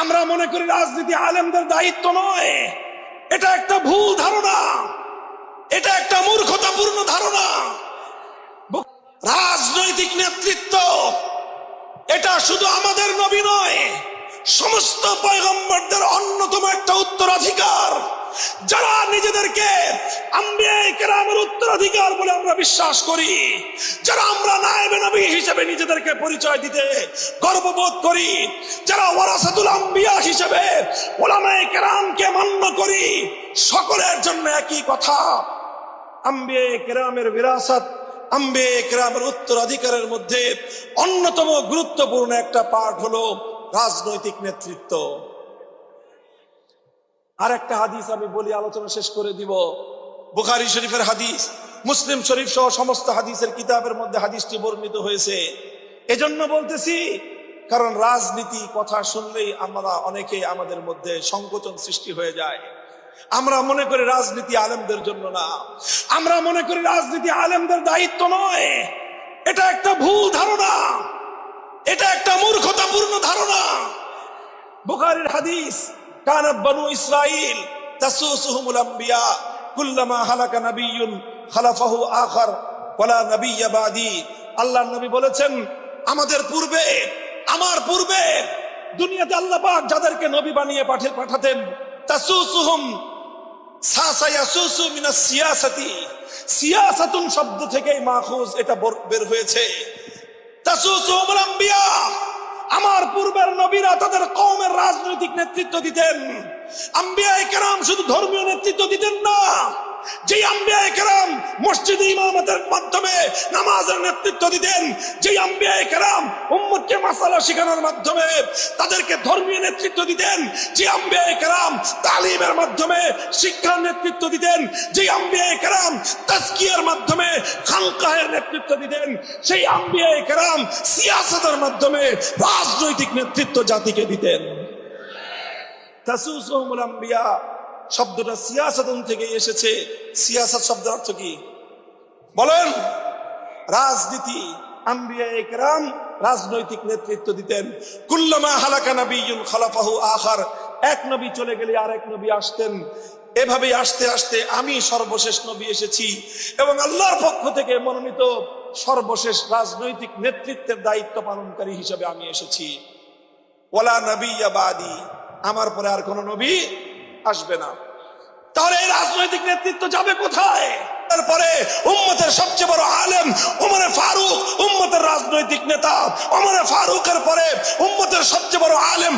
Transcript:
আমরা মনে করি রাজনীতি আলেমদের দায়িত্ব নয়। এটা একটা ভুল ধারণা, এটা একটা মূর্খতাপূর্ণ ধারণা। রাজনৈতিক নেতৃত্ব এটা শুধু আমাদের নবী নয়, সমস্ত পয়গম্বরদের অন্যতম একটা উত্তরাধিকার। যারা নিজেদেরকে আম্বিয়ায়ে কেরামের উত্তরাধিকার বলে আমরা বিশ্বাস করি, যারা আমরা নায়েবে নবী হিসেবে নিজেদেরকে পরিচয় দিতে গর্ববোধ করি, যারা ওয়ারাসাতুল আম্বিয়া হিসেবে উলামায়ে কেরামকে মান্য করি, সকলের জন্য একই কথা। আম্বিয়ায়ে কেরামের বিরাসত, আম্বিয়ায়ে কেরামের উত্তরাধিকারের মধ্যে অন্যতম গুরুত্বপূর্ণ একটা পার্ট হলো রাজনৈতিক নেতৃত্ব। আর একটা হাদিস আমি বলি, আলোচনা শেষ করে দিব। বুখারী শরীফের হাদিস, মুসলিম শরীফ সহ সমস্ত হাদিসের কিতাবের মধ্যে হাদিসটি বর্ণিত হয়েছে। এজন্য বলতেছি কারণ রাজনীতি কথা শুনলেই আমরা অনেকে আমাদের মধ্যে সংকোচন সৃষ্টি হয়ে যায়। আমরা মনে করি রাজনীতি আলেমদের জন্য না, আমরা মনে করি রাজনীতি আলেমদের দায়িত্ব নয়। এটা একটা ভুল ধারণা, এটা একটা মূর্খতাপূর্ণ ধারণা। বুখারীর হাদিস, কানাত বানু ইসরাঈল তাসুসুহুমুল আম্বিয়া কুল্লামা হালাকা নাবিয়্যুন খালাফাহু আখার ওয়ালা নাবিয়্যা বাদি। আল্লাহর নবী বলেছেন, আমাদের পূর্বে, আমার পূর্বে দুনিয়াতে আল্লাহ পাক যাদেরকে নবী বানিয়ে পাঠাতেন, তাসুসুহুম সাসায়াসুসু মিনাস সিয়াসাতি, সিয়াসাতুন শব্দ থেকেই মাখুজ, এটা বের হয়েছে। তাসুসুহুমুল আম্বিয়া, আমার পূর্বের নবীরা তাদের কওমের রাজনৈতিক নেতৃত্ব দিতেন। আম্বিয়ায়ে কেরাম শুধু ধর্মীয় নেতৃত্ব দিতেন না, যে আম্বিয়ায়ে কেরাম মসজিদে ইমামতের মাধ্যমে নামাজের নেতৃত্ব দিতেন, যে আম্বিয়ায়ে কেরাম উম্মতকে মাসালা শেখানোর মাধ্যমে তাদেরকে ধর্মীয় নেতৃত্ব দিতেন, যে আম্বিয়ায়ে কেরাম তালিমের মাধ্যমে শিক্ষার নেতৃত্ব দিতেন, যে আম্বিয়ায়ে কেরাম তাজকিয়ার মাধ্যমে খানকাহের নেতৃত্ব দিতেন, সেই আম্বিয়ায়ে কেরাম সিয়াসতের মাধ্যমে রাজনৈতিক নেতৃত্ব জাতিকে দিতেন। তাসুসুহুমুল আম্বিয়া শব্দটা সিয়াসাতুন থেকে এসেছে। সিয়াসাত শব্দের অর্থ কি বলেন? রাজনীতি। আম্বিয়ায়ে কেরাম রাজনৈতিক নেতৃত্ব দিতেন। কুল্লামা হালাকা নাবিয়্যুন খালাফাহু আখার, এক নবী চলে গেলে আরেক নবী আসতেন। এভাবে আস্তে আস্তে আমি সর্বশেষ নবী এসেছি এবং আল্লাহর পক্ষ থেকে মনোনীত সর্বশেষ রাজনৈতিক নেতৃত্বের দায়িত্ব পালনকারী হিসেবে আমি এসেছি। ওয়ালা নাবিয়্যা বাদি, আমার পরে আর কোন নবী আসবে না। তাহলে এই রাজনৈতিক নেতৃত্ব যাবে কোথায়? তারপরে উম্মতের সবচেয়ে বড় আলেম ওমরে ফারুক, উম্মতের রাজনৈতিক নেতা। ওমরে ফারুকের পরে উম্মতের সবচেয়ে বড় আলেম